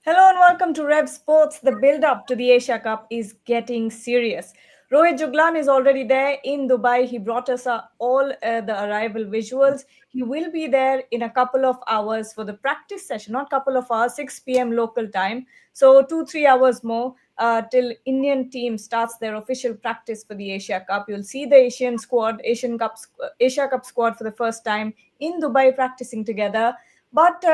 Hello and welcome to Rev Sports. The build up to the Asia Cup is getting serious. Rohit Juglan is already there in Dubai. He brought us all the arrival visuals. He will be there in a couple of hours for the practice session, not couple of hours, 6 p.m. local time. So 2-3 hours more till Indian team starts their official practice for the Asia Cup. You'll see the Asia Cup squad for the first time in Dubai practicing together. But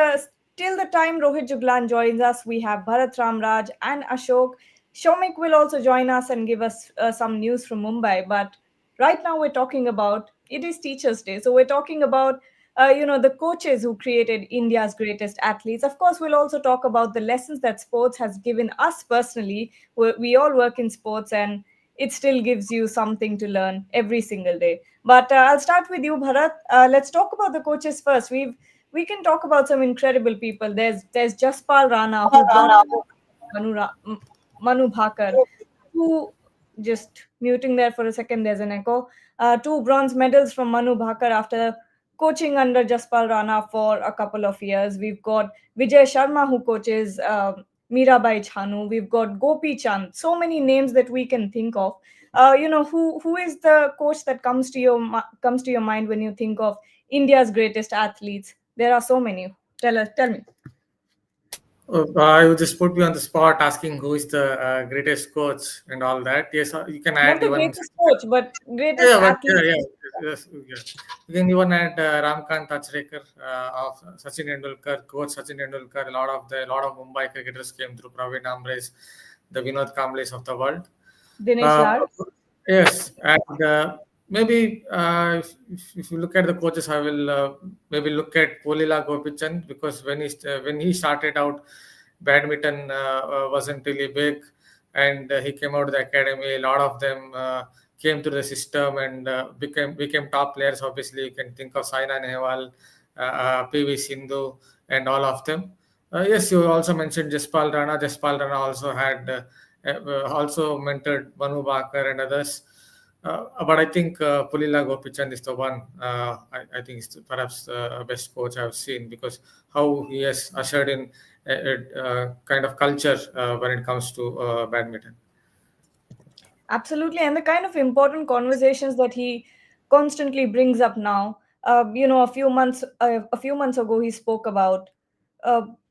till the time Rohit Juglan joins us, we have Bharat Ramraj and Ashok. Shomik will also join us and give us some news from Mumbai. But right now we're talking about it is Teachers' Day, so we're talking about the coaches who created India's greatest athletes. Of course, we'll also talk about the lessons that sports has given us personally. We all work in sports, and it still gives you something to learn every single day. But I'll start with you, Bharat. Let's talk about the coaches first. We can talk about some incredible people. There's Jaspal Rana who brought Manu, Manu Bhakar, who just muting there for a second. There's an echo. Two bronze medals from Manu Bhakar after coaching under Jaspal Rana for a couple of years. We've got Vijay Sharma who coaches Mirabai Chanu. We've got Gopi Chand. So many names that we can think of. Who is the coach that comes to your mind when you think of India's greatest athletes? There are so many. Tell me. I would just put you on the spot asking who is the greatest coach and all that. Yes, you can Not add the even. greatest coach, but greatest Yeah, but yeah, athlete. yeah, yes, yes. You can even add Ramkant Achrekar of Sachin Tendulkar, coach Sachin Tendulkar. A lot of Mumbai cricketers came through. Praveen Amres, the Vinod Kamblis of the world. Dinesh Uh, Lal. yes, and maybe if you look at the coaches, I will maybe look at Polila Gopichan because when he started out, badminton wasn't really big, and he came out of the academy. A lot of them came through the system and became top players. Obviously, you can think of Saina Nehwal, PV Sindhu, and all of them. Yes, you also mentioned Jaspal Rana. Jaspal Rana also had also mentored Manu Bakar and others. But I think Pulila Gopichand is the one. I think is perhaps the best coach I've seen because how he has ushered in a kind of culture when it comes to badminton. Absolutely, and the kind of important conversations that he constantly brings up now. A few months ago, he spoke about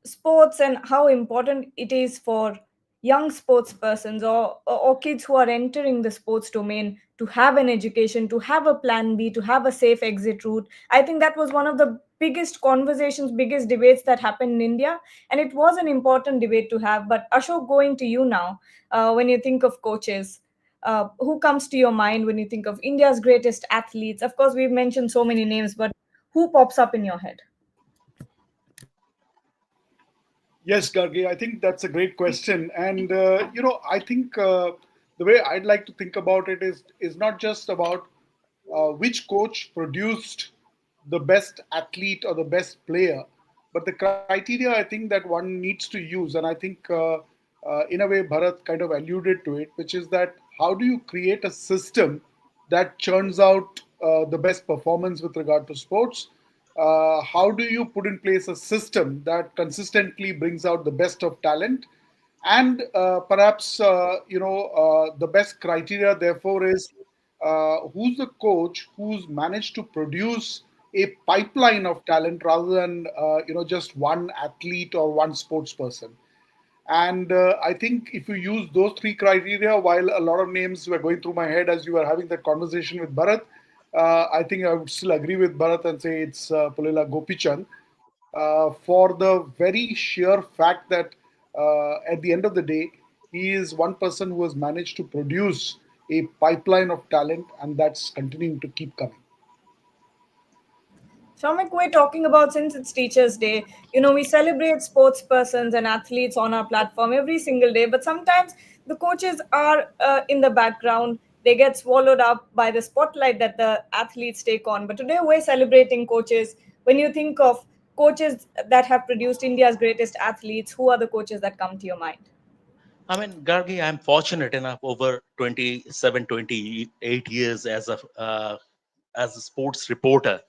sports and how important it is for young sports persons or kids who are entering the sports domain to have an education, to have a plan B, to have a safe exit route. I think that was one of the biggest conversations, biggest debates that happened in India, and it was an important debate to have. But Ashok, going to you now, when you think of coaches, who comes to your mind when you think of India's greatest athletes? Of course, we've mentioned so many names, but who pops up in your head? Yes, Gargi, I think that's a great question. And, I think the way I'd like to think about it is not just about which coach produced the best athlete or the best player, but the criteria I think that one needs to use. And I think, in a way, Bharat kind of alluded to it, which is that how do you create a system that churns out the best performance with regard to sports? How do you put in place a system that consistently brings out the best of talent? And perhaps the best criteria, therefore, is who's the coach who's managed to produce a pipeline of talent rather than just one athlete or one sports person. And I think if you use those three criteria, while a lot of names were going through my head as you were having that conversation with Bharat, I think I would still agree with Bharat and say it's Pullela Gopichand for the very sheer fact that at the end of the day, he is one person who has managed to produce a pipeline of talent, and that's continuing to keep coming. Shamik, we're talking about since it's Teachers' Day. We celebrate sports persons and athletes on our platform every single day, but sometimes the coaches are in the background. They get swallowed up by the spotlight that the athletes take on. But today we're celebrating coaches. When you think of coaches that have produced India's greatest athletes, who are the coaches that come to your mind? I mean, Gargi, I'm fortunate enough over 27, 28 years as a sports reporter.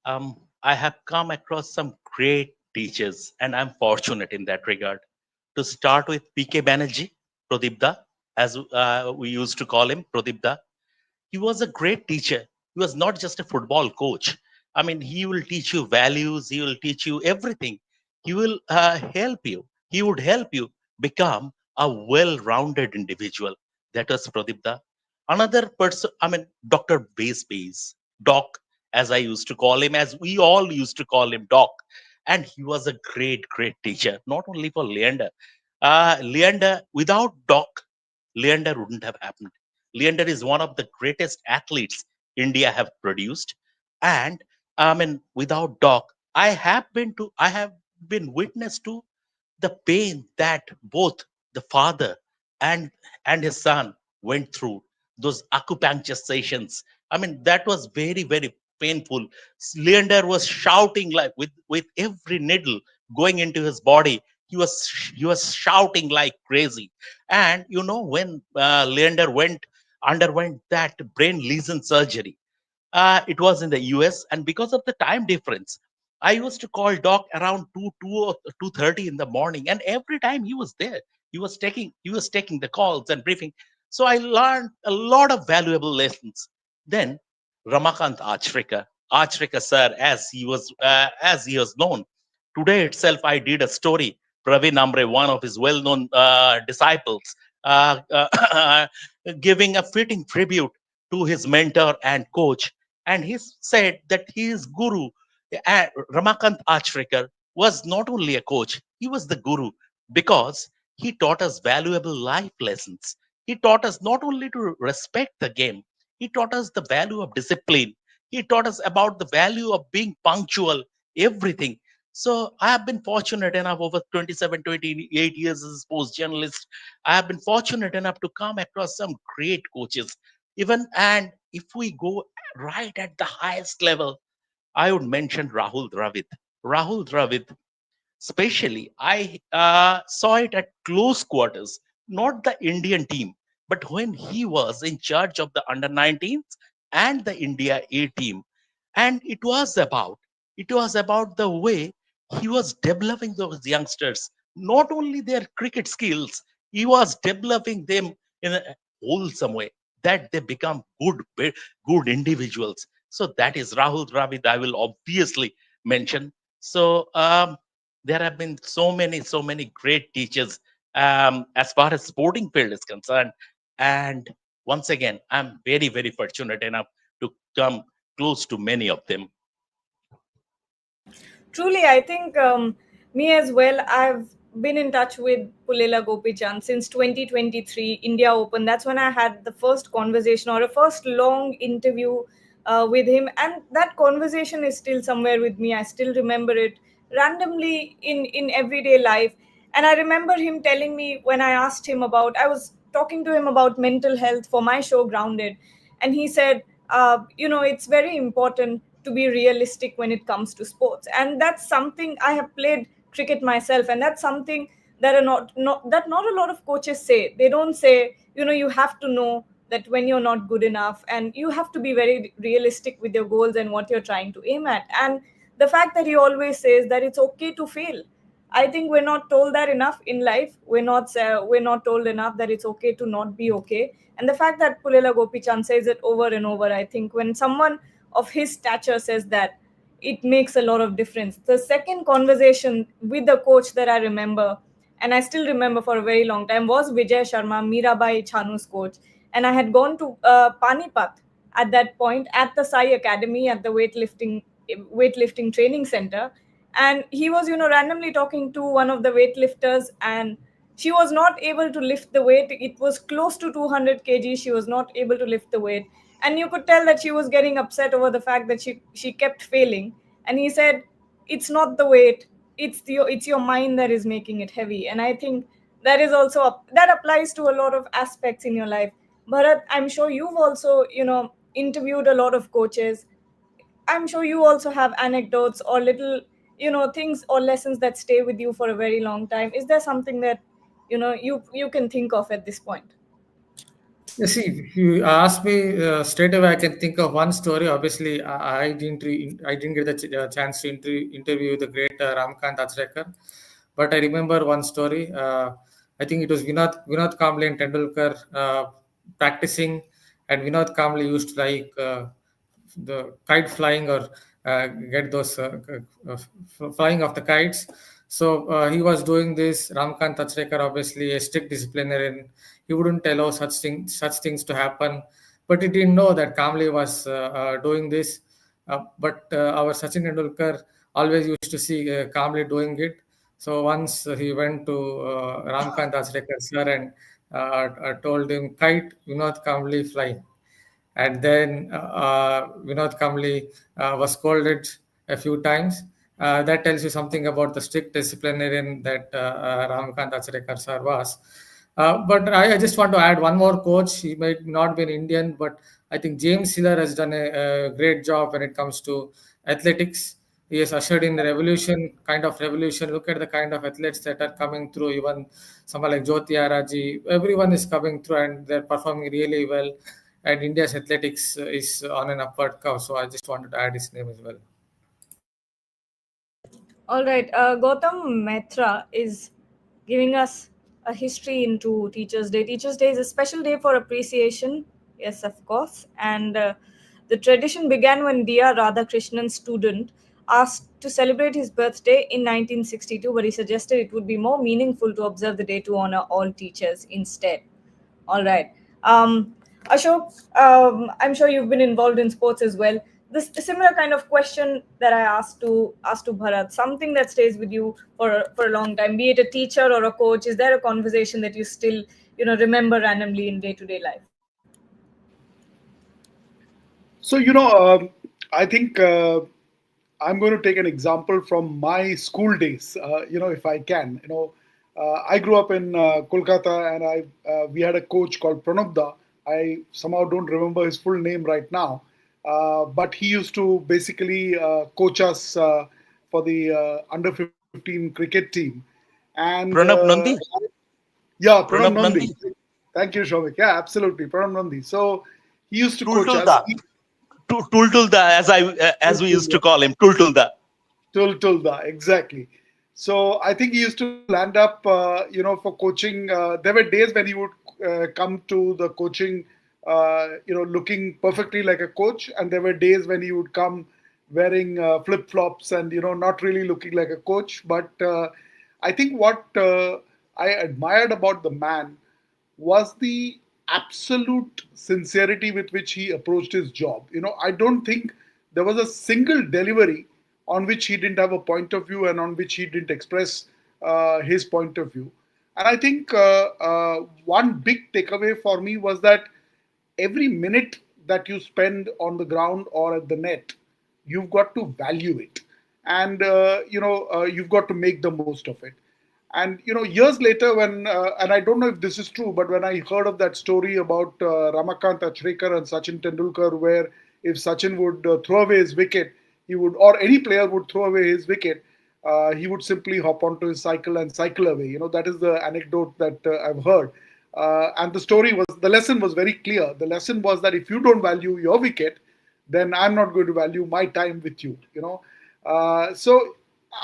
I have come across some great teachers, and I'm fortunate in that regard. to start with PK Banerjee, Pradipda, as we used to call him, Pradipda. He was a great teacher. He was not just a football coach. I mean, he will teach you values, he will teach you everything. He will help you. He would help you become a well rounded individual. That was Pradipda. Another person, I mean, Dr. Base, Doc, as I used to call him, as we all used to call him, Doc. And he was a great, great teacher, not only for Leander. Leander, without Doc, Leander wouldn't have happened. Leander is one of the greatest athletes India have produced. And I mean, without Doc, I have been witness to the pain that both the father and his son went through, those acupuncture sessions. I mean, that was very, very painful. Leander was shouting like with every needle going into his body. He was shouting like crazy. And when Leander underwent that brain lesion surgery, it was in the US, and because of the time difference, I used to call Doc around 2 or 2:30 in the morning, and every time he was there. He was taking the calls and briefing. So I learned a lot of valuable lessons. Then Ramakant Achrika sir, as he was known. Today itself, I did a story. Praveen Amre, one of his well-known disciples, giving a fitting tribute to his mentor and coach, and he said that his guru, Ramakant Achrikar, was not only a coach, he was the guru, because he taught us valuable life lessons. He taught us not only to respect the game, he taught us the value of discipline. He taught us about the value of being punctual, everything. So I have been fortunate enough over 27, 28 years as a sports journalist. I have been fortunate enough to come across some great coaches. Even and if we go right at the highest level, I would mention Rahul Dravid. Rahul Dravid, especially, I saw it at close quarters, not the Indian team, but when he was in charge of the under 19s and the India A team. And it was about the way he was developing those youngsters, not only their cricket skills, he was developing them in a wholesome way that they become good individuals. So that is Rahul Dravid, I will obviously mention. So there have been so many great teachers as far as sporting field is concerned. And once again, I'm very, very fortunate enough to come close to many of them. Truly, I think me as well. I've been in touch with Pulela Gopichand since 2023 India Open. That's when I had the first conversation or a first long interview with him, and that conversation is still somewhere with me. I still remember it randomly in everyday life, and I remember him telling me when I asked him about. I was talking to him about mental health for my show Grounded, and he said, it's very important to be realistic when it comes to sports, and that's something. I have played cricket myself, and that's something that are not a lot of coaches say. They don't say, you have to know that when you're not good enough, and you have to be very realistic with your goals and what you're trying to aim at. And the fact that he always says that it's okay to fail, I think we're not told that enough in life. We're not told enough that it's okay to not be okay. And the fact that Pulela Gopichand says it over and over, I think when someone of his stature says that, it makes a lot of difference. The second conversation with the coach that I remember, and I still remember for a very long time, was Vijay Sharma, Mirabai Chanu's coach. And I had gone to Panipat at that point at the Sai Academy at the weightlifting training center, and he was randomly talking to one of the weightlifters, and she was not able to lift the weight. It was close to 200 kg. She was not able to lift the weight, and you could tell that she was getting upset over the fact that she kept failing. And he said, it's not the weight, it's your mind that is making it heavy. And I think that is also that applies to a lot of aspects in your life. Bharat, I'm sure you've also interviewed a lot of coaches. I'm sure you also have anecdotes or little, things or lessons that stay with you for a very long time. Is there something that, you can think of at this point? You see, if you ask me straight away, I can think of one story. Obviously, I didn't get the chance to interview the great Ramakant Achrekar, But I remember one story. I think it was Vinod Kamble and Tendulkar practicing, and Vinod Kamble used to like the kite flying or get those flying of the kites. So he was doing this. Ramkant Achrekar, obviously a strict disciplinarian, he wouldn't allow such things to happen. But he didn't know that Kamble was doing this. But our Sachin Tendulkar always used to see Kamble doing it. So once he went to Ramkant Achrekar sir and told him, "Kite, Vinod Kamble fly." And then Vinod Kamli was scolded a few times. That tells you something about the strict disciplinarian that Ramakant Acharekar sir was. But I just want to add one more coach. He might not be an Indian, but I think James Hiller has done a great job when it comes to athletics. He has ushered in the revolution, kind of revolution. Look at the kind of athletes that are coming through. Even someone like Jyoti Araji, everyone is coming through and they're performing really well. And India's athletics is on an upward curve. So I just wanted to add his name as well. All right. Gautam Mehta is giving us a history into Teachers' Day. Teachers' Day is a special day for appreciation, yes, of course. And the tradition began when D.R. Radhakrishnan, student, asked to celebrate his birthday in 1962, but he suggested it would be more meaningful to observe the day to honor all teachers instead. All right. Ashok, I'm sure you've been involved in sports as well. This similar kind of question that I asked to Bharat, something that stays with you for a long time, be it a teacher or a coach. Is there a conversation that you still remember randomly in day to day life? So, I think I'm going to take an example from my school days, if I can. I grew up in Kolkata, and we had a coach called Pranabda. I somehow don't remember his full name right now, but he used to basically coach us for the under 15 cricket team. And Pranab Nandi. yeah, Pranab Pranab Nandi. Nandi. Thank you, Shovik. Yeah, absolutely, Pranab Nandi. So he used to coach us. Tultulda. Tultulda, as we used to call him, Tultulda. Tulda, exactly. So I think he used to land up, for coaching. There were days when he would come to the coaching, looking perfectly like a coach, and there were days when he would come wearing flip flops and not really looking like a coach. But I think what I admired about the man was the absolute sincerity with which he approached his job. I don't think there was a single delivery on which he didn't have a point of view and on which he didn't express his point of view. And I think one big takeaway for me was that every minute that you spend on the ground or at the net, you've got to value it, and you've got to make the most of it. And years later, when and I don't know if this is true, but when I heard of that story about Ramakant Achrekar and Sachin Tendulkar, where if Sachin would throw away his wicket, he would, or any player would throw away his wicket, he would simply hop onto his cycle and cycle away. That is the anecdote that I've heard. And the lesson was very clear. The lesson was that if you don't value your wicket, then I'm not going to value my time with you. So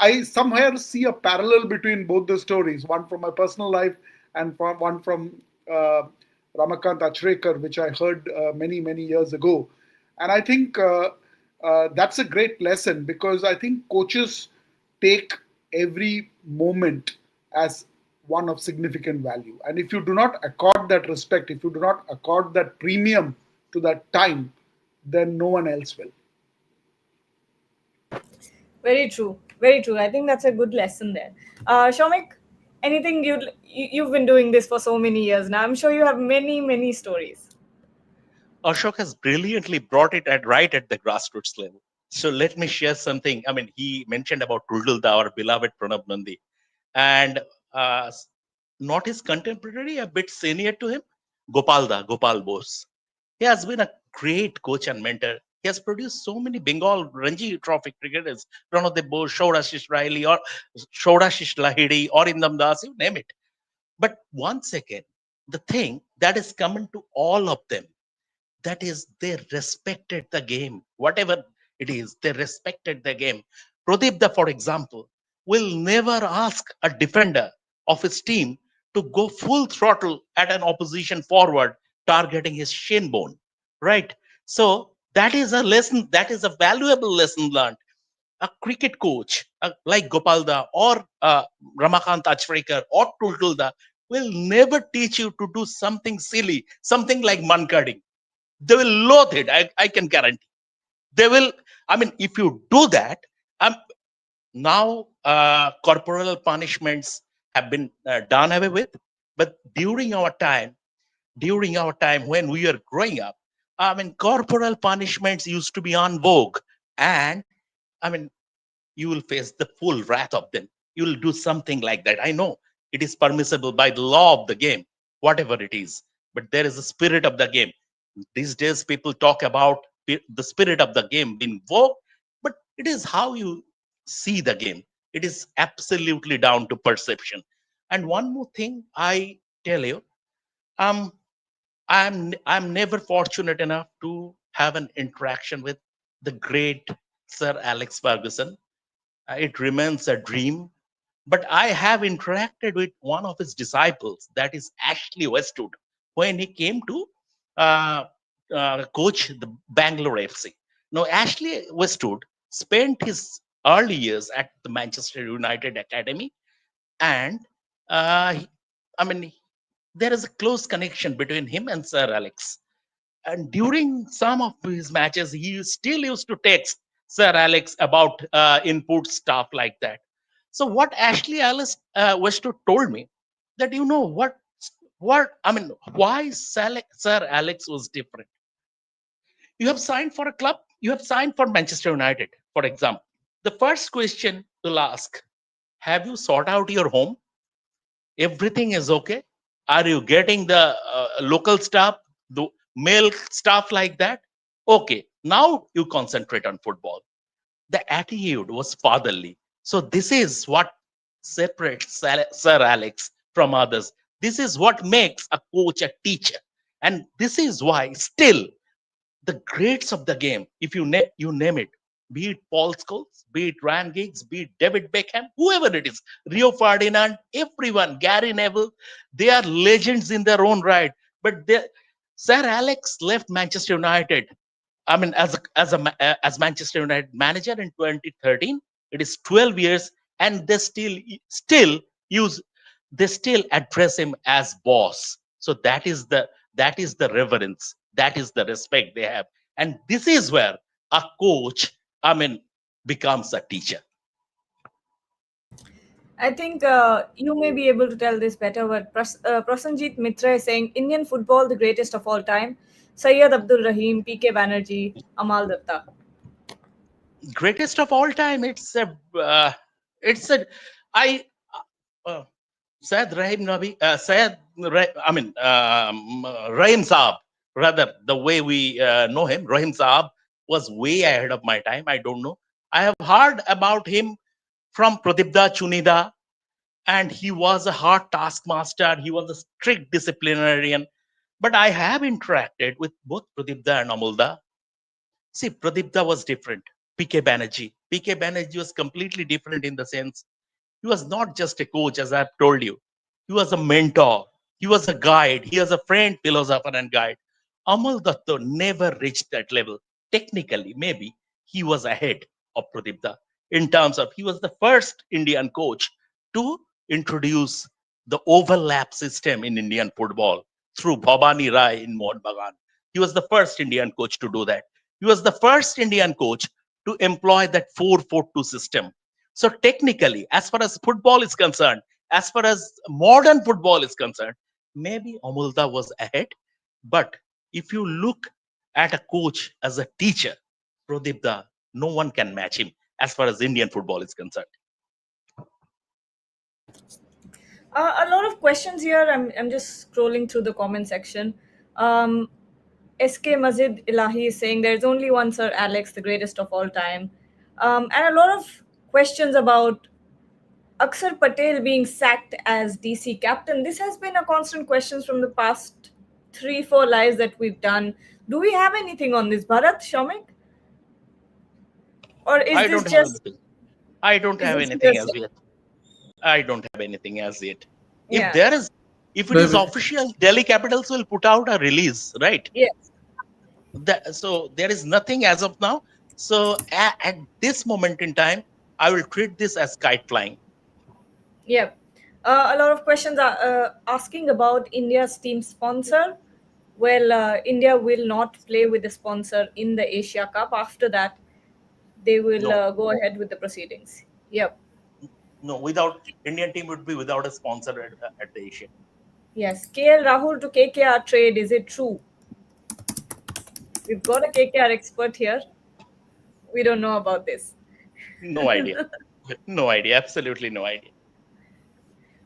I somewhere see a parallel between both the stories, one from my personal life and one from uh, Ramakant Achrekar, which I heard many, many years ago. And I think that's a great lesson, because I think coaches take every moment as one of significant value. And if you do not accord that respect, if you do not accord that premium to that time, then no one else will. Very true. Very true. I think that's a good lesson there. Shomik, anything you've been doing this for so many years now. I'm sure you have many stories. Ashok has brilliantly brought it right at the grassroots level. So let me share something. I mean, he mentioned about Tuldulda, our beloved Pranab Nandi, and uh, not his contemporary, a bit senior to him, Gopal Bose. He has been a great coach and mentor. He has produced so many Bengal Ranji Trophy cricketers, Pranodip Bose, Shourashish Riley, or Shourashish Lahiri, or Indam Das, you name it. But once again, the thing that is common to all of them, that is they respected the game. Whatever it is, they respected the game. Pradipda, for example, will never ask a defender of his team to go full throttle at an opposition forward, targeting his shin bone, right? So that is a lesson, that is a valuable lesson learned. A cricket coach like Gopalda or Ramakant Achrekar or Tultulda will never teach you to do something silly, something like mankading. They will loathe it. I can guarantee. They will. I mean, if you do that, um, now corporal punishments have been done away with. But during our time when we were growing up, I mean, corporal punishments used to be on vogue, and I mean, you will face the full wrath of them. You will do something like that. I know it is permissible by the law of the game, whatever it is, but there is a spirit of the game. These days, people talk about the spirit of the game being vogue, but it is how you see the game. It is absolutely down to perception. And one more thing I tell you, um, I'm never fortunate enough to have an interaction with the great Sir Alex Ferguson. It remains a dream. But I have interacted with one of his disciples, that is Ashley Westwood, when he came to uh, coach the Bangalore FC. Now, Ashley Westwood spent his early years at the Manchester United Academy, and I mean, there is a close connection between him and Sir Alex. And during some of his matches, he still used to text Sir Alex about input stuff like that. So what Ashley Alice Westwood told me that what I mean why Sir Alex was different. You have signed for a club. You have signed for Manchester United, for example. The first question you'll ask: have you sought out your home? Everything is okay? Are you getting the local staff, the male staff like that? Okay, now you concentrate on football. The attitude was fatherly. So this is what separates Sir Alex from others. This is what makes a coach a teacher. And this is why still the greats of the game, if you name it, be it Paul Scholes, be it Ryan Giggs, be it David Beckham, whoever it is, Rio Ferdinand, everyone, Gary Neville, they are legends in their own right. But Sir Alex left Manchester United. I mean, as Manchester United manager in 2013, it is 12 years, and they still use they still address him as boss. So that is the reverence, that is the respect they have, and this is where a coach, I mean, becomes a teacher. I think you may be able to tell this better, but Prasanjit Mitra is saying Indian football, the greatest of all time. Syed Abdul Rahim, PK Banerjee, Amal Datta. Greatest of all time. It's a I uh, Syed Rahim Nabi, I mean, Rahim Saab, rather, the way we know him, Rahim Saab was way ahead of my time. I don't know. I have heard about him from Pradipda Chunida, and he was a hard taskmaster. He was a strict disciplinarian. But I have interacted with both Pradipda and Amulda. See, Pradipda was different. PK Banerjee. PK Banerjee was completely different in the sense he was not just a coach, as I've told you. He was a mentor. He was a guide. He was a friend, philosopher, and guide. Amal Datta never reached that level. Technically, maybe he was ahead of Pradipta in terms of he was the first Indian coach to introduce the overlap system in Indian football through Bhabani Rai in Mohun Bagan. He was the first Indian coach to do that. He was the first Indian coach to employ that 4-4-2 system. So technically, as far as football is concerned, as far as modern football is concerned, maybe Amulda was ahead. But if you look at a coach as a teacher, Pradipda, no one can match him as far as Indian football is concerned. A lot of questions here. I'm just scrolling through the comment section. SK Mazid Ilahi is saying there's only one Sir Alex, the greatest of all time. And a lot of questions about Akshar Patel being sacked as DC captain. This has been a constant question from the past 3-4 lives that we've done. Do we have anything on this, Bharat, Shamik? Or is I this don't have just anything. I don't is have this anything as hearsay? yet. I don't have anything as yet. If Yeah. there is, if it is Maybe. official, Delhi Capitals will put out a release, right? Yes. So there is nothing as of now. So at this moment in time, I will treat this as kite flying. Yeah. A lot of questions are asking about India's team sponsor. Well, India will not play with the sponsor in the Asia Cup. After that, they will No, go ahead with the proceedings. Yep. no, without Indian team would be without a sponsor at the Asia. Yes. KL Rahul to KKR trade. Is it true? We've got a KKR expert here. We don't know about this. No idea. No idea. Absolutely no idea.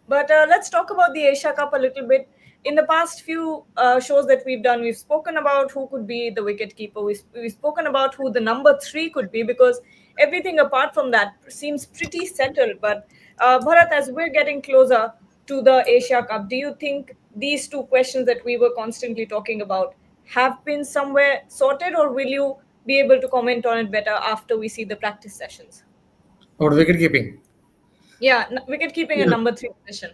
But let's talk about the Asia Cup a little bit. In the past few shows that we've done, we've spoken about who could be the wicket keeper. We've spoken about who the number three could be, because everything apart from that seems pretty settled. But Bharat, as we're getting closer to the Asia Cup, do you think these two questions that we were constantly talking about have been somewhere sorted, or will you be able to comment on it better after we see the practice sessions? About wicket keeping. Yeah, wicket keeping and Yeah. number three position.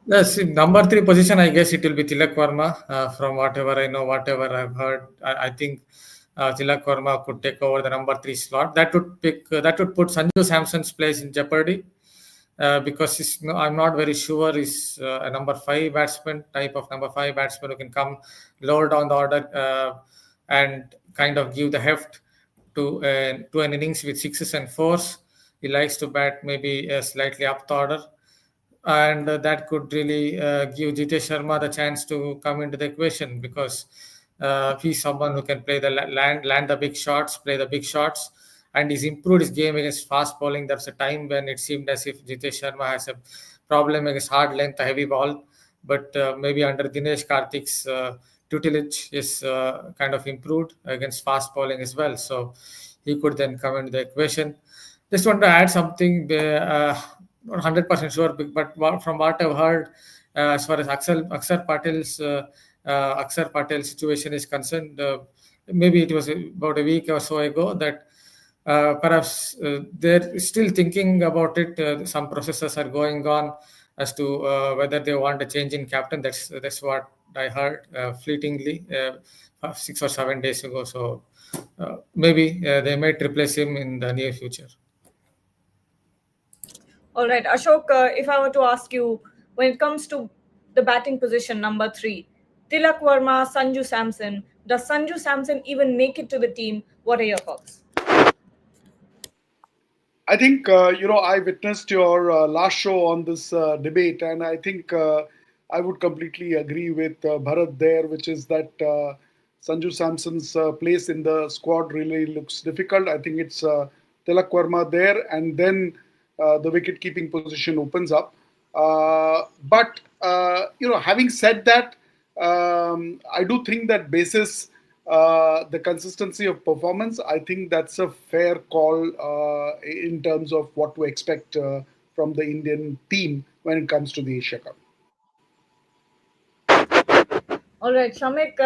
Yes, in number three position, I guess it will be Tilak Varma. From whatever I know, whatever I've heard, I think Tilak Varma could take over the number three slot. That would put Sanju Samson's place in jeopardy, because no, I'm not very sure is a number five batsman, type of number five batsman who can come lower down the order and kind of give the heft to an innings with sixes and fours. He likes to bat maybe slightly up the order, and that could really give Jitesh Sharma the chance to come into the equation, because he's someone who can play the land the big shots, play the big shots, and he's improved his game against fast bowling. There's a time when it seemed as if Jitesh Sharma has a problem against hard length, a heavy ball, but maybe under Dinesh Karthik's tutelage is kind of improved against fast bowling as well. So he could then come into the equation. Just want to add something. Not 100% sure, but from what I've heard, as far as Akshar Patel's situation is concerned, maybe it was about a week or so ago that perhaps they're still thinking about it. Some processes are going on as to whether they want a change in captain. That's what I heard fleetingly 6 or 7 days ago. So maybe they might replace him in the near future. All right, Ashok, if I were to ask you, when it comes to the batting position, number three, Tilak Verma, Sanju Samson, does Sanju Samson even make it to the team? What are your thoughts? I think I witnessed your last show on this debate, and I think I would completely agree with Bharat there, which is that Sanju Samson's place in the squad really looks difficult. I think it's Tilak Verma there, and then the wicket keeping position opens up. But having said that, I do think that basis the consistency of performance, I think that's a fair call in terms of what to expect from the Indian team when it comes to the Asia Cup. All right, Shamik,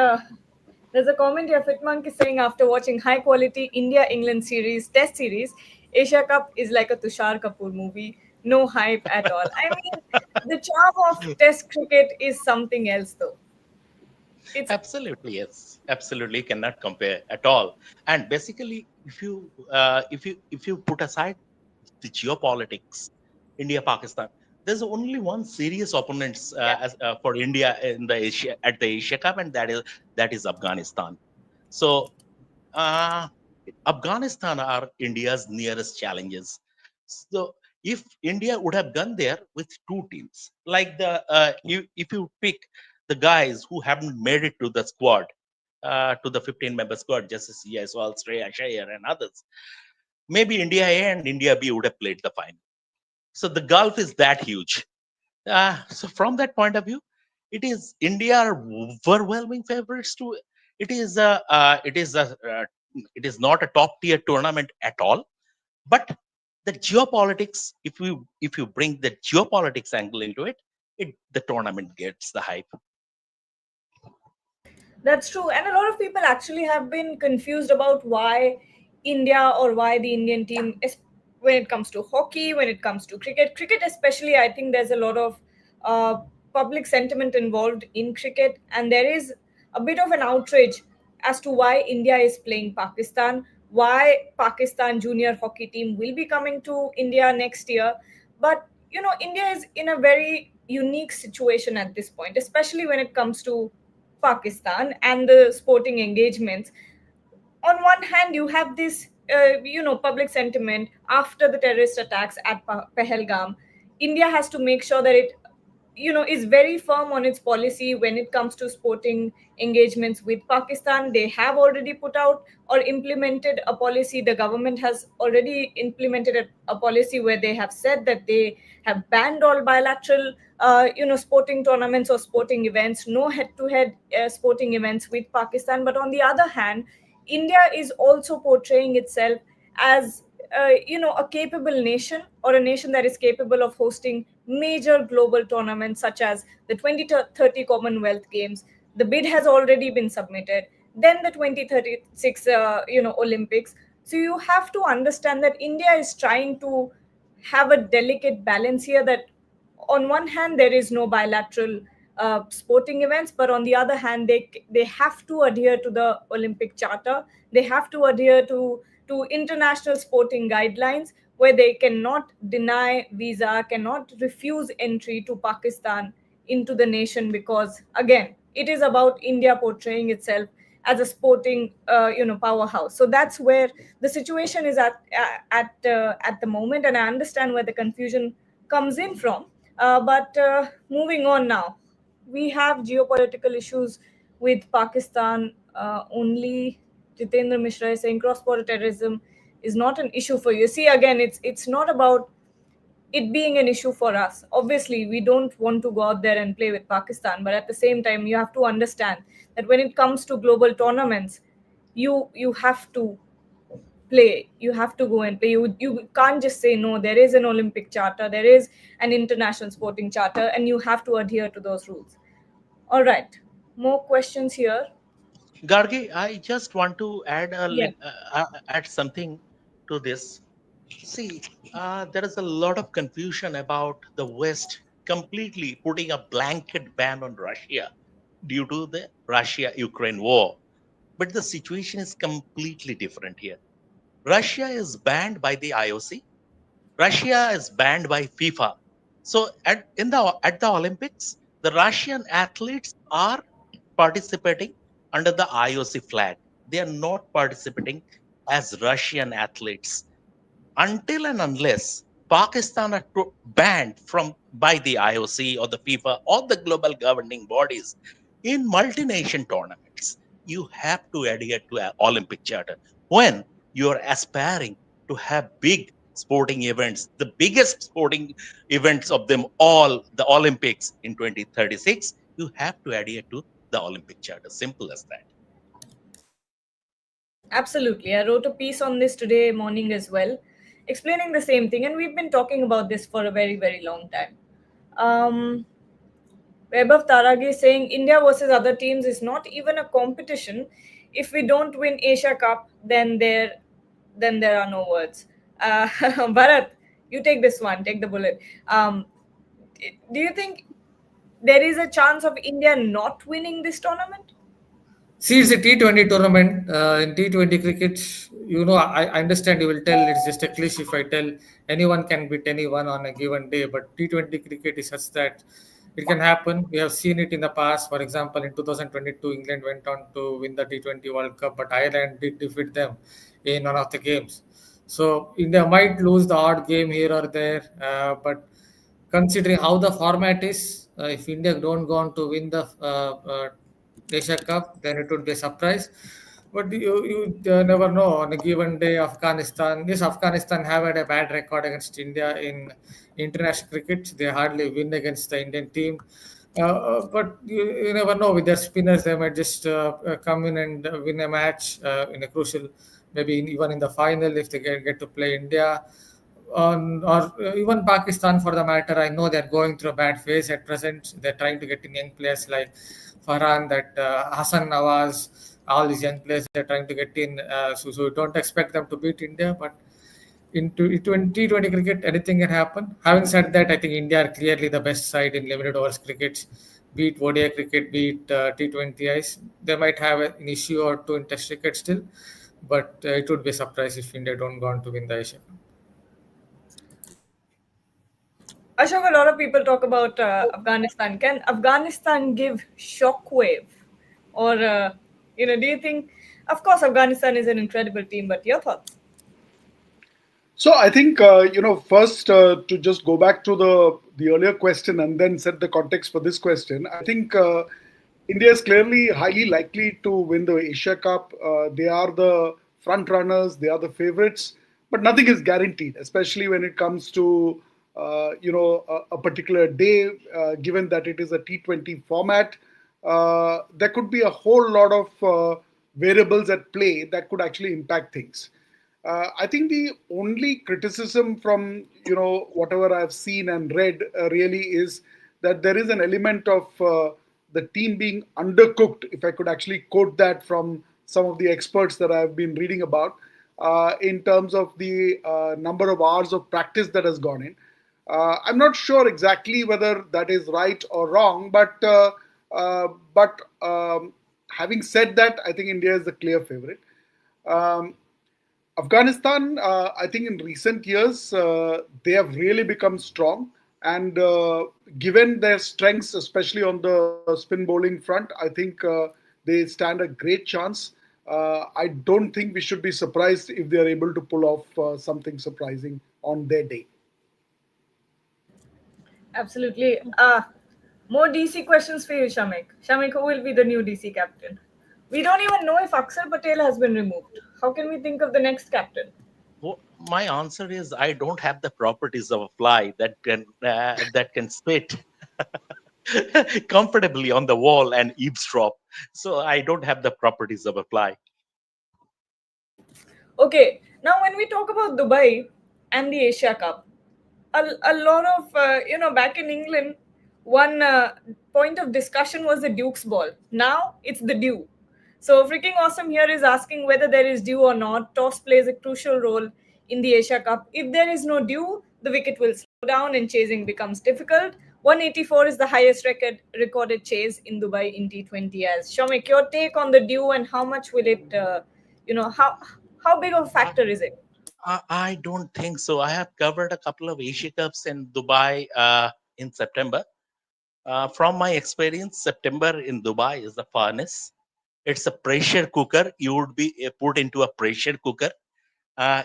there's a comment here. Fitmonk is saying, after watching high quality India England series, test series, Asia Cup is like a Tushar Kapoor movie. No hype at all. I mean, the charm of test cricket is something else, though. It's Absolutely, yes. Absolutely cannot compare at all. And basically, if you put aside the geopolitics, India Pakistan, there's only one serious opponents Yeah. for India in the Asia at the Asia Cup, and that is Afghanistan. So uh, Afghanistan are India's nearest challenges. So if India would have gone there with two teams, like if you pick the guys who haven't made it to the squad, to the 15-member squad, just as Jaiswal, Shreya Iyer, and others, maybe India A and India B would have played the final. So the gulf is that huge. So from that point of view, it is India are overwhelming favorites to. It is a it is not a top tier tournament at all. But the geopolitics, if you bring the geopolitics angle into it, the tournament gets the hype. That's true. And a lot of people actually have been confused about why India, or why the Indian team, when it comes to hockey, when it comes to cricket especially, I think there's a lot of uh, public sentiment involved in cricket, and there is a bit of an outrage as to why India is playing Pakistan, why Pakistan junior hockey team will be coming to India next year. But India is in a very unique situation at this point, especially when it comes to Pakistan and the sporting engagements. On one hand, you have this public sentiment after the terrorist attacks at Pahalgam. India has to make sure that it is very firm on its policy when it comes to sporting engagements with Pakistan. They have already put out or implemented a policy. The government has already implemented a policy where they have said that they have banned all bilateral sporting tournaments or sporting events, no head-to-head sporting events with Pakistan. But on the other hand, India is also portraying itself as a capable nation, or a nation that is capable of hosting major global tournaments such as the 2030 Commonwealth Games. The bid has already been submitted. Then the 2036 Olympics. So you have to understand that India is trying to have a delicate balance here, that on one hand there is no bilateral sporting events, but on the other hand they have to adhere to the Olympic Charter. They have to adhere to international sporting guidelines, where they cannot deny visa, cannot refuse entry to Pakistan into the nation, because again it is about India portraying itself as a sporting powerhouse. So that's where the situation is at the moment, and I understand where the confusion comes in from. But moving on now, we have geopolitical issues with Pakistan only. Jitendra Mishra is saying cross-border terrorism is not an issue for you. See, again, it's not about it being an issue for us. Obviously, we don't want to go out there and play with Pakistan, but at the same time, you have to understand that when it comes to global tournaments, you have to play. You have to go and play. You can't just say no. There is an Olympic charter, there is an international sporting charter, and you have to adhere to those rules. All right, more questions here. Gargi, I just want to Yeah. add something to this. See, there is a lot of confusion about the West completely putting a blanket ban on Russia due to the Russia-Ukraine war. But the situation is completely different here. Russia is banned by the IOC. Russia is banned by FIFA. So at the Olympics, the Russian athletes are participating under the IOC flag. They are not participating as Russian athletes until and unless Pakistan are banned from by the IOC or the FIFA or the global governing bodies in multi-nation tournaments. You have to adhere to an Olympic charter. When you are aspiring to have big sporting events, the biggest sporting events of them all, the Olympics in 2036, you have to adhere to the Olympic charter. Simple as that. Absolutely. I wrote a piece on this today morning as well, explaining the same thing, and we've been talking about this for a very, very long time. Vaibhav Taragi is saying India versus other teams is not even a competition. If we don't win Asia Cup, then there are no words. Bharat, you take this one. Take the bullet. Do you think there is a chance of India not winning this tournament? See, it's a T20 tournament. In T20 cricket, I understand you will tell it's just a cliche if I tell anyone can beat anyone on a given day. But T20 cricket is such that it can happen. We have seen it in the past. For example, in 2022, England went on to win the T20 World Cup, but Ireland did defeat them in one of the games. So India might lose the odd game here or there, but considering how the format is, if India don't go on to win the Asia Cup, then it would be a surprise. But you never know. On a given day, Afghanistan have had a bad record against India in international cricket. They hardly win against the Indian team. But you never know. With their spinners, they might just come in and win a match in a crucial, maybe even in the final if they get to play India. Or even Pakistan for the matter. I know they're going through a bad phase at present. They're trying to get in young players like Farhan, that Hassan Nawaz, all these young players they're trying to get in. So don't expect them to beat India, but into T20 cricket, anything can happen. Having said that, I think India are clearly the best side in limited overs cricket, be it ODI cricket, be it T20Is. They might have an issue or two in Test cricket still, but it would be a surprise if India don't go on to win the Asia Cup. Ashok, a lot of people talk about Afghanistan. Can Afghanistan give shockwave, or do you think? Of course, Afghanistan is an incredible team, but your thoughts? So I think first to just go back to the earlier question and then set the context for this question. I think India is clearly highly likely to win the Asia Cup. They are the front runners. They are the favorites, but nothing is guaranteed, especially when it comes to a particular day. Given that it is a T20 format, there could be a whole lot of variables at play that could actually impact things. I think the only criticism from whatever I've seen and read really is that there is an element of the team being undercooked. If I could actually quote that from some of the experts that I've been reading about, in terms of the number of hours of practice that has gone in. I'm not sure exactly whether that is right or wrong, but having said that, I think India is the clear favorite. Um, Afghanistan, I think in recent years, they have really become strong. And given their strengths, especially on the spin bowling front, I think they stand a great chance. I don't think we should be surprised if they are able to pull off something surprising on their day. Absolutely. More DC questions for you, Shamik. Shamik, who will be the new DC captain? We don't even know if Akshar Patel has been removed. How can we think of the next captain? Well, my answer is I don't have the properties of a fly that can sit comfortably on the wall and eavesdrop. So I don't have the properties of a fly. Okay, now when we talk about Dubai and the Asia Cup, a lot of, back in England, one point of discussion was the Duke's ball. Now it's the Dew. So, freaking awesome here is asking whether there is dew or not. Toss plays a crucial role in the Asia Cup. If there is no dew, the wicket will slow down and chasing becomes difficult. 184 is the highest recorded chase in Dubai in T20. As Shomik, your take on the dew and how much will it, how big of a I, factor is it? I don't think so. I have covered a couple of Asia Cups in Dubai in September. From my experience, September in Dubai is the furnace. It's a pressure cooker. You would be put into a pressure cooker.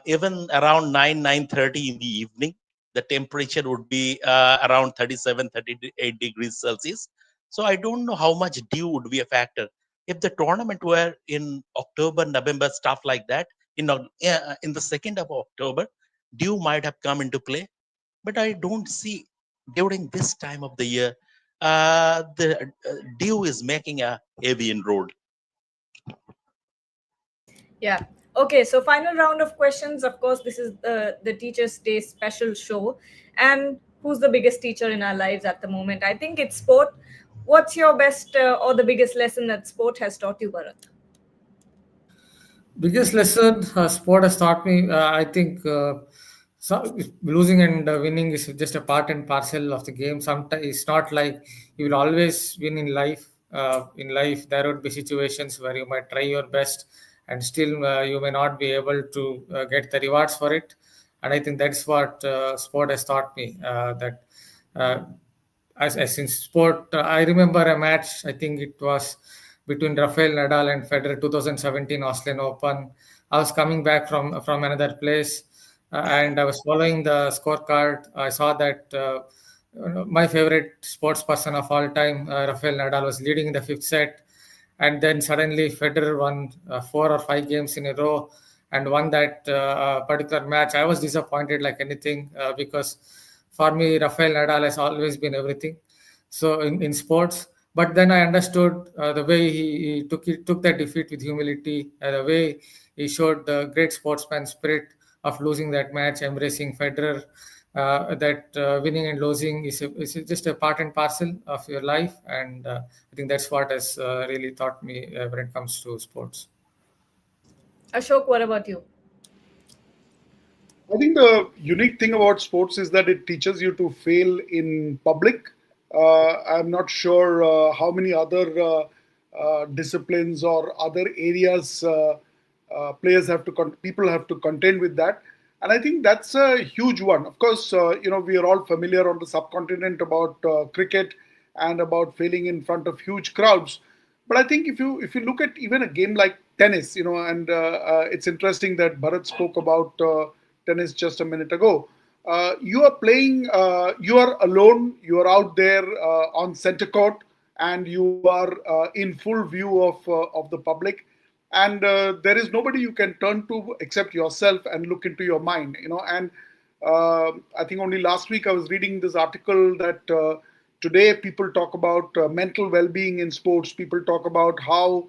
Even around 9:30 in the evening, the temperature would be around 37, 38 degrees Celsius. So I don't know how much dew would be a factor. If the tournament were in October, November, stuff like that, in the 2nd of October, dew might have come into play. But I don't see during this time of the year, the dew is making a heavy inroad. Yeah. Okay, so final round of questions. Of course, this is the Teachers' Day special show. And who's the biggest teacher in our lives at the moment? I think it's sport. What's your best or the biggest lesson that sport has taught you, Bharat? Biggest lesson sport has taught me, I think losing and winning is just a part and parcel of the game. Sometimes it's not like you will always win in life. In life, there would be situations where you might try your best and still you may not be able to get the rewards for it. And I think that's what sport has taught me. That uh, as in sport, I remember a match. I think it was between Rafael Nadal and Federer, 2017 Australian Open. I was coming back from another place, and I was following the scorecard. I saw that my favorite sports person of all time, Rafael Nadal, was leading in the fifth set, and then suddenly Federer won 4 or 5 games in a row and won that particular match. I was disappointed like anything because for me, Rafael Nadal has always been everything. So in sports, but then I understood the way he took that defeat with humility, the way he showed the great sportsman spirit of losing that match, embracing Federer. That winning and losing is just a part and parcel of your life, and I think that's what has really taught me when it comes to sports. Ashok, what about you? I think the unique thing about sports is that it teaches you to fail in public. I'm not sure how many other disciplines or other areas players have to people have to contend with that, and I think that's a huge one. Of course, we are all familiar on the subcontinent about cricket and about failing in front of huge crowds. But I think if you look at even a game like tennis, and it's interesting that Bharat spoke about tennis just a minute ago. You are playing, you are alone, you are out there on center court, and you are in full view of the public, and there is nobody you can turn to except yourself and look into your mind. And I think only last week I was reading this article that today people talk about mental well-being in sports. People talk about how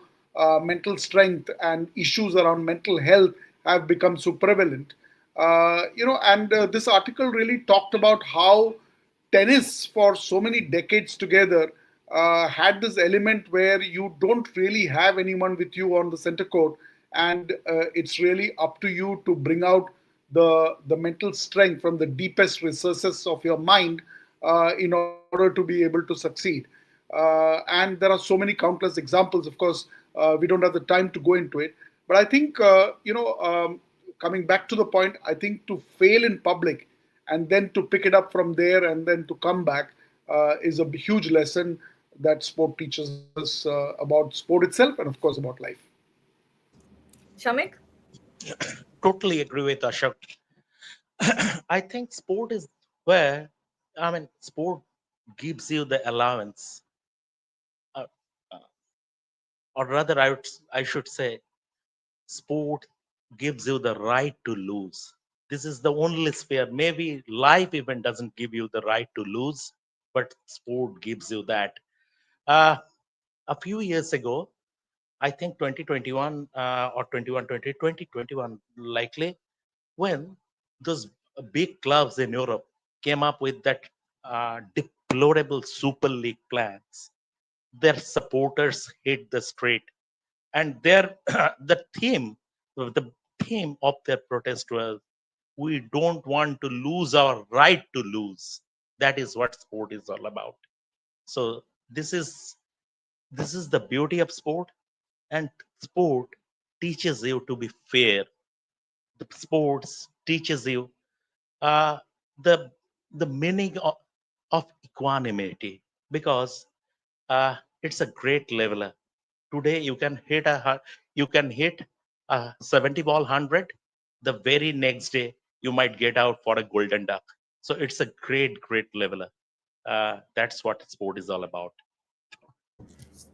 mental strength and issues around mental health have become so prevalent. And this article really talked about how tennis for so many decades together had this element where you don't really have anyone with you on the center court, and it's really up to you to bring out the mental strength from the deepest recesses of your mind in order to be able to succeed. And there are so many countless examples. Of course, we don't have the time to go into it, but I think coming back to the point, I think to fail in public and then to pick it up from there and then to come back is a huge lesson that sport teaches us about sport itself and, of course, about life. Shamik? Totally agree with Ashok. I think sport is where, I mean, sport gives you the allowance, uh, uh, or rather, I should say, sport gives you the right to lose. This is the only sphere. Maybe life even doesn't give you the right to lose, but sport gives you that. Uh, a few years ago, I think 2021 or 2021, likely, when those big clubs in Europe came up with that deplorable Super League plans, their supporters hit the street, and their the theme of their protest was, "We don't want to lose our right to lose." That is what sport is all about. So this is the beauty of sport, and sport teaches you to be fair. The sports teaches you uh, the the meaning of equanimity, because it's a great leveler. Today you can hit a 70 ball 100. The very next day you might get out for a golden duck. So it's a great leveler. That's what sport is all about.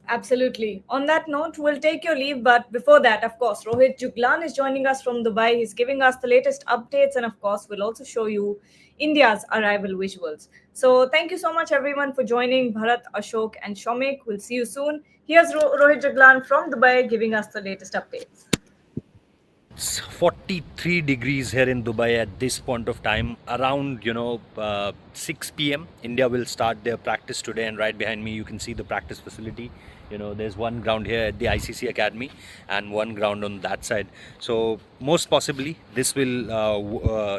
Absolutely. On that note, we'll take your leave. But before that, of course, Rohit Juglan is joining us from Dubai. He's giving us the latest updates. And of course, we'll also show you India's arrival visuals. So thank you so much, everyone, for joining. Bharat, Ashok, and Shomik. We'll see you soon. Here's Rohit Juglan from Dubai giving us the latest updates. It's 43 degrees here in Dubai at this point of time. Around 6 p.m. India will start their practice today, and right behind me you can see the practice facility. There's one ground here at the ICC Academy and one ground on that side. So most possibly this will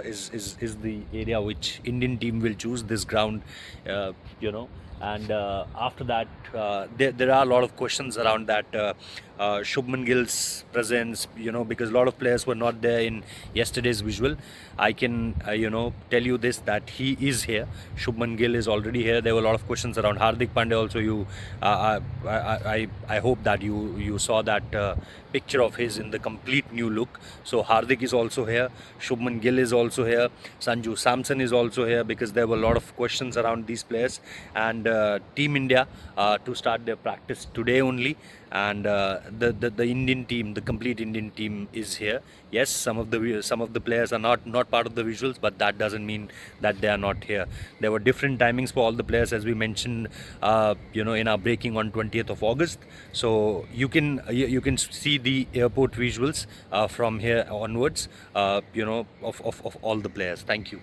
is the area which Indian team will choose, this ground. uh, you know and after that, there are a lot of questions around that. Shubman Gill's presence, because a lot of players were not there in yesterday's visual. I can tell you this, that he is here. Shubman Gill is already here. There were a lot of questions around Hardik Pandey also. I hope that you saw that picture of his in the complete new look. So Hardik is also here, Shubman Gill is also here, Sanju Samson is also here, because there were a lot of questions around these players. And Team India to start their practice today only. And the Indian team, the complete Indian team is here. Yes, some of the players are not part of the visuals, but that doesn't mean that they are not here. There were different timings for all the players, as we mentioned in our breaking on 20th of August. So you can see the airport visuals from here onwards, of all the players. Thank you.